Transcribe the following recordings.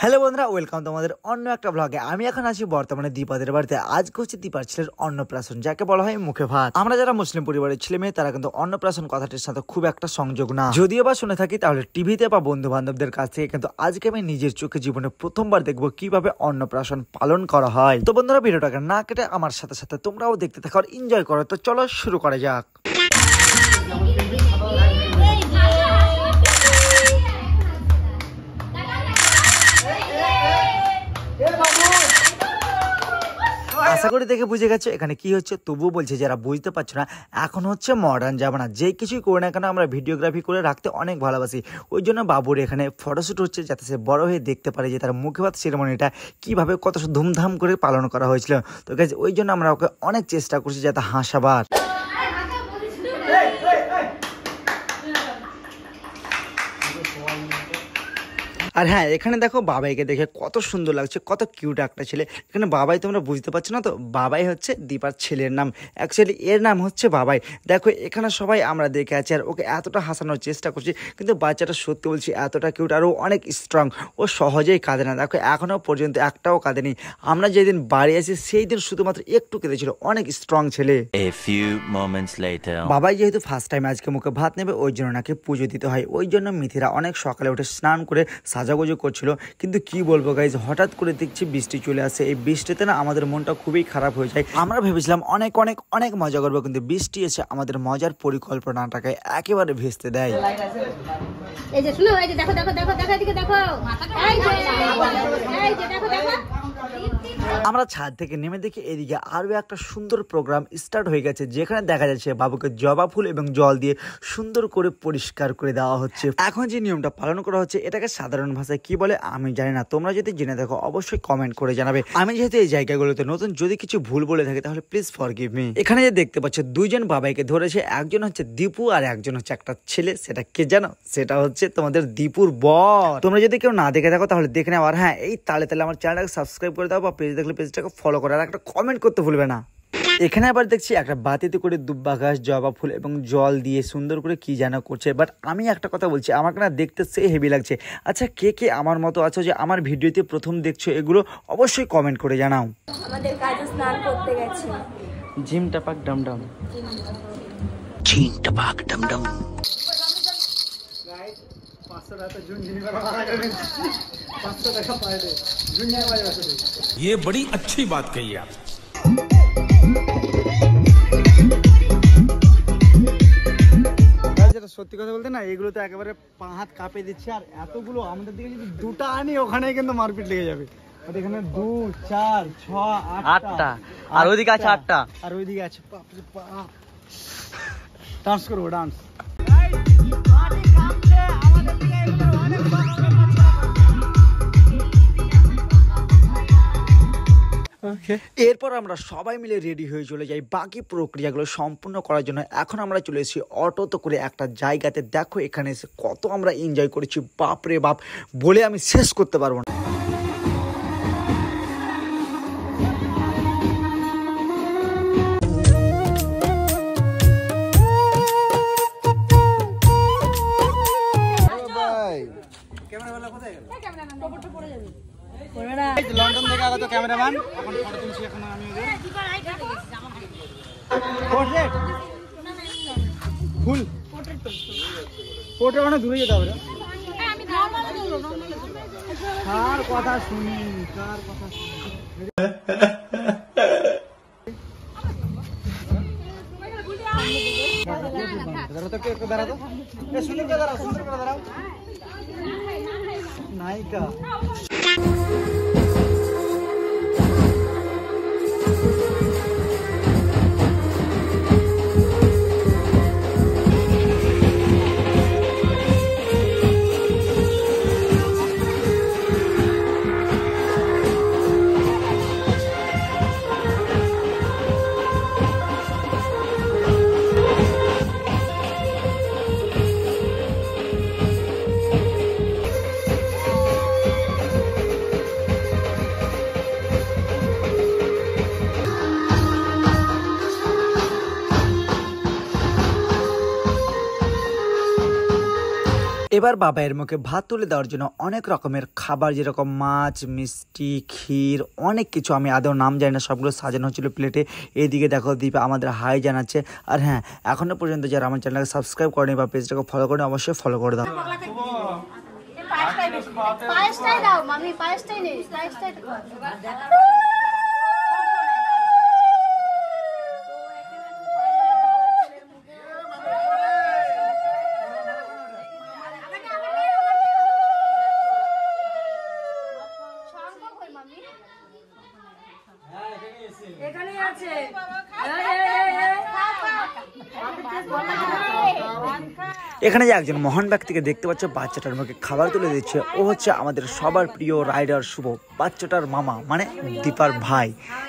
Hello বন্ধুরা, welcome তোমাদের অন্য একটা ব্লগে। আমি এখন আছি বর্তমানে দীপাদের বাড়িতে। আজকে হচ্ছে দীপার ছেলের অন্নপ্রাশন, যাকে বলা হয় মুখে ভাত। আমরা যারা মুসলিম পরিবারের ছেলে মেয়ে তারা কিন্তু অন্নপ্রাশন কথাটির সাথে খুব একটা সংযোগ না, যদিও বা শুনে থাকি তাহলে টিভিতে বা বন্ধু বান্ধবদের কাছ থেকে। কিন্তু আজকে আমি নিজের চোখে জীবনে প্রথমবার দেখবো কিভাবে অন্নপ্রাশন পালন করা হয়। তো বন্ধুরা, ভিডিওটাকে না কেটে আমার সাথে সাথে তোমরাও দেখতে থাকো আর এনজয় করো। তো চলো শুরু করা যাক। আশা করি দেখে বুঝে গেছো এখানে কি হচ্ছে। তবুও বলছে যারা বুঝতে পারছো না, এখন হচ্ছে মডার্ন জামানা। যে কিছুই করে না কেন আমরা ভিডিওগ্রাফি করে রাখতে অনেক ভালোবাসি। ওই জন্য বাবুর এখানে ফটোশ্যুট হচ্ছে, যাতে সে বড় হয়ে দেখতে পারে যে তার মুখে ভাত সেরেমনিটা কিভাবে কত ধুমধাম করে পালন করা হয়েছিল। তো গাইস, ওই জন্য আমরা ওকে অনেক চেষ্টা করছি যাতে হাসাবার। আর হ্যাঁ, এখানে দেখো বাবাইকে দেখে কত সুন্দর লাগছে, কত কিউট একটা ছেলে। এখানে বাবাই তোমরা বুঝতে পারছো না তো, বাবাই হচ্ছে দীপার ছেলের নাম। অ্যাকচুয়ালি এর নাম হচ্ছে বাবাই। দেখো এখানে সবাই আমরা দেখে আছি আর ওকে এতটা হাসানোর চেষ্টা করছি, কিন্তু বাচ্চাটা সত্যি বলছি এতটা কিউট আর ও অনেক স্ট্রং। ও সহজেই কাঁদে না। দেখো এখনও পর্যন্ত একটাও কাঁদেনি। আমরা যেদিন বাড়ি আসি সেই দিন শুধুমাত্র একটু কেঁদেছিল। অনেক স্ট্রং ছেলে। বাবাই যেহেতু ফার্স্ট টাইম আজকে মুখে ভাত নেবে, ওই জন্য নাকি পুজো দিতে হয়। ওই জন্য মিথিরা অনেক সকালে উঠে স্নান করে সাজাগুজো করছিল। কিন্তু কি বলবো গাইজ, হঠাৎ করে দেখছি বৃষ্টি চলে আসে। এই বৃষ্টিতে না আমাদের মনটা খুবই খারাপ হয়ে যায়। আমরা ভেবেছিলাম অনেক অনেক অনেক মজা করবো, কিন্তু বৃষ্টি এসে আমাদের মজার পরিকল্পনাটাকে একেবারে ভেস্তে দেয়। এই যে শুনো, এই যে দেখো দেখো দেখো দেখো এদিকে দেখো, এই যে দেখো দেখো। আমরা ছাদ থেকে নেমে দেখি এদিকে আরো একটা সুন্দর প্রোগ্রাম স্টার্ট হয়ে গেছে, যেখানে দেখা যাচ্ছে বাবুকে জবা ফুল এবং জল দিয়ে সুন্দর করে পরিষ্কার করে দেওয়া হচ্ছে। এখন যে নিয়মটা পালন করা হচ্ছে এটাকে সাধারণ ভাষায় কি বলে আমি জানি না। তোমরা যদি জেনে দেখো অবশ্যই কমেন্ট করে জানাবে। আমি যেহেতু এই জায়গাগুলোতে নতুন, যদি কিছু ভুল বলে থাকি তাহলে প্লিজ ফরগিভ মি। এখানে যে দেখতে পাচ্ছ দুইজন বাবাইকে ধরেছে, একজন হচ্ছে দীপু আর একজন হচ্ছে একটা ছেলে। সেটা কে জানো? সেটা হচ্ছে তোমাদের দীপুর বর। তোমরা যদি কেউ না দেখে থাকো তাহলে দেখে নাও। আর হ্যাঁ, এই তালে তালে আমার চ্যানেলটাকে সাবস্ক্রাইব করে দাও, বা পেজ দেখলে পেজটাকে ফলো করে আর একটা কমেন্ট করতে ভুলবে না। এখানে আবার দেখছি একটা বাতিতে করে দুব্বা ঘাস, জবা ফুল এবং জল দিয়ে সুন্দর করে কি যেন করছে। বাট আমি একটা কথা বলছি, আমাকে না দেখতে সে হেভি লাগছে। আচ্ছা, কে কে আমার মতো আছো যে আমার ভিডিওতে প্রথম দেখছো, এগুলো অবশ্যই কমেন্ট করে জানাও। আমাদের কাজে স্নান করতে গেছি। জিম টাপাক ডমডম, জিম টাপাক ডমডম। ये बड़ी अच्छी बात कही आप। সত্যি কথা বলতে না, এগুলো তো একেবারে পা হাত কাঁপে দিচ্ছে। আর এতগুলো আমাদের দিকে যদি দুটা আনি, ওখানে কিন্তু মারপিট লেগে যাবে। এখানে 2 4 6 8টা আর ওইদিকে আছে 8টা আর ওইদিকে আছে। বাপরে বাপ, ডান্স করবো ডান্স। এরপর আমরা সবাই মিলে রেডি হয়ে চলে যাই বাকি প্রক্রিয়াগুলো সম্পূর্ণ করার জন্য। এখন আমরা চলে এসেছি অটোতে করে একটা জায়গাতে। দেখো এখানে এসে কত আমরা এনজয় করেছি, বাপরে বাপ, বলে আমি শেষ করতে পারবো না। লন্ডন থেকে আগত ক্যামেরাম্যান এখন ফটো তুলছি। এখন আমি ফুল পোর্ট্রেট মানে দূরে যেতে হবে। কার কথা শুনি, কার কথা দাঁড়াতো সুন্দর করে দাঁড়াও, সুন্দর করে দাঁড়াও। নায়িকা এবার বাবাইয়ের মুখে ভাত তুলে দেওয়ার জন্য অনেক রকমের খাবার, যেরকম মাছ, মিষ্টি, ক্ষীর, অনেক কিছু, আমি আদৌ নাম জানি না, সবগুলো সাজানো হচ্ছিল প্লেটে। এইদিকে দেখো দীপা আমাদের হাই জানাচ্ছে। আর হ্যাঁ, এখনো পর্যন্ত যারা আমার চ্যানেলকে সাবস্ক্রাইব করেনি বা পেজটাকে ফলো করেনি, অবশ্যই ফলো করে দাও। পায়েসটাই দাও মামি, পায়েসটাই নেই, পায়েসটাই দাও। এখানে আছে। এখানে যে একজন মহান ব্যক্তিকে দেখতে পাচ্ছ, বাচ্চাটার মুখে খাবার তুলে দিচ্ছে। ও হচ্ছে আমাদের সবার প্রিয় রাইডার শুভ, বাচ্চাটার মামা, মানে দীপার ভাই।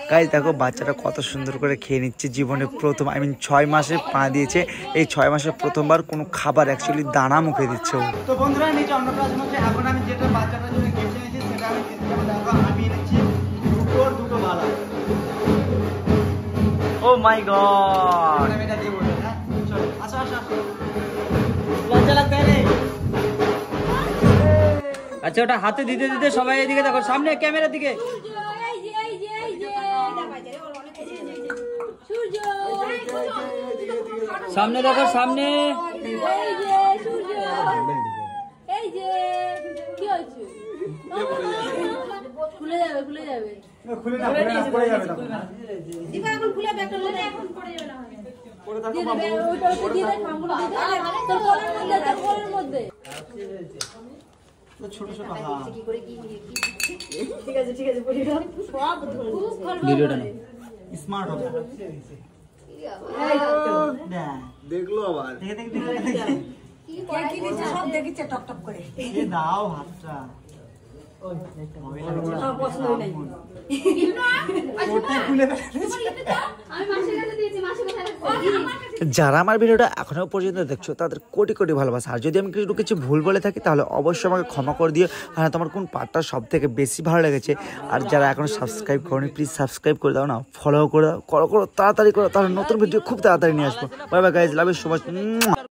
গাইস দেখো বাচ্চাটা কত সুন্দর করে খেয়ে নিচ্ছে। জীবনে প্রথম, 6 মাসে পা দিয়েছে, এই 6 মাসে প্রথমবার কোনো খাবার অ্যাকচুয়ালি দানা মুখে দিচ্ছে ও। তো বন্ধুরা, নিচে অন্নপ্রাশন হচ্ছে। এখন আমি যেটা বাচ্চাটার জন্য গিফট এনেছি সেটা আমি দেখো, আমি এনেছি দুটো বালা। ও মাই গড, আমি এটা দিয়ে বলবো। হ্যাঁ চলো, আসো আসো আসো, লজ্জা লাগবে রে। আচ্ছা, ওটা হাতে দিতে দিতে সবাই এদিকে দেখো, সামনে ক্যামেরার দিকে। সামনে দেখো, সামনে। খুলে যাবে, খুলে যাবে। খুলে না, পড়ে যাবে তখন। দীপা এখন খুলে ব্যাগটা লয়ে এখন পড়ে যাবে না। পড়ে থাকো বাবু। ওইটা দিয়ে দে, খামগুলো দিয়ে দে। তোর কোলের মধ্যে, তোর কোলের মধ্যে। তো ছোট ছোট হাত। ঠিক আছে, ঠিক আছে, পড়ি দাও। সব ভিডিওটা না স্মার্ট হবে। দেখলো আবার, দেখে দেখে দেখে কি দিচ্ছে সব দেখিচ্ছে টপ টপ করে। এই দাও হাতটা। পছন্দ হয় নাই। যারা আমার ভিডিওটা এখনো পর্যন্ত দেখছো তাদের কোটি কোটি ভালোবাসা। আর যদি আমি কিছু ভুল বলে থাকি তাহলে অবশ্যই আমাকে ক্ষমা করে দিও। আর তোমার কোন পার্টটা সব থেকে বেশি ভালো লেগেছে, আর যারা এখনো সাবস্ক্রাইব করোনি প্লিজ সাবস্ক্রাইব করে দাও না, ফলো করে দাও, করো তাড়াতাড়ি করো, তাহলে নতুন ভিডিও খুব তাড়াতাড়ি নিয়ে আসবো। Bye bye guys, love you so much.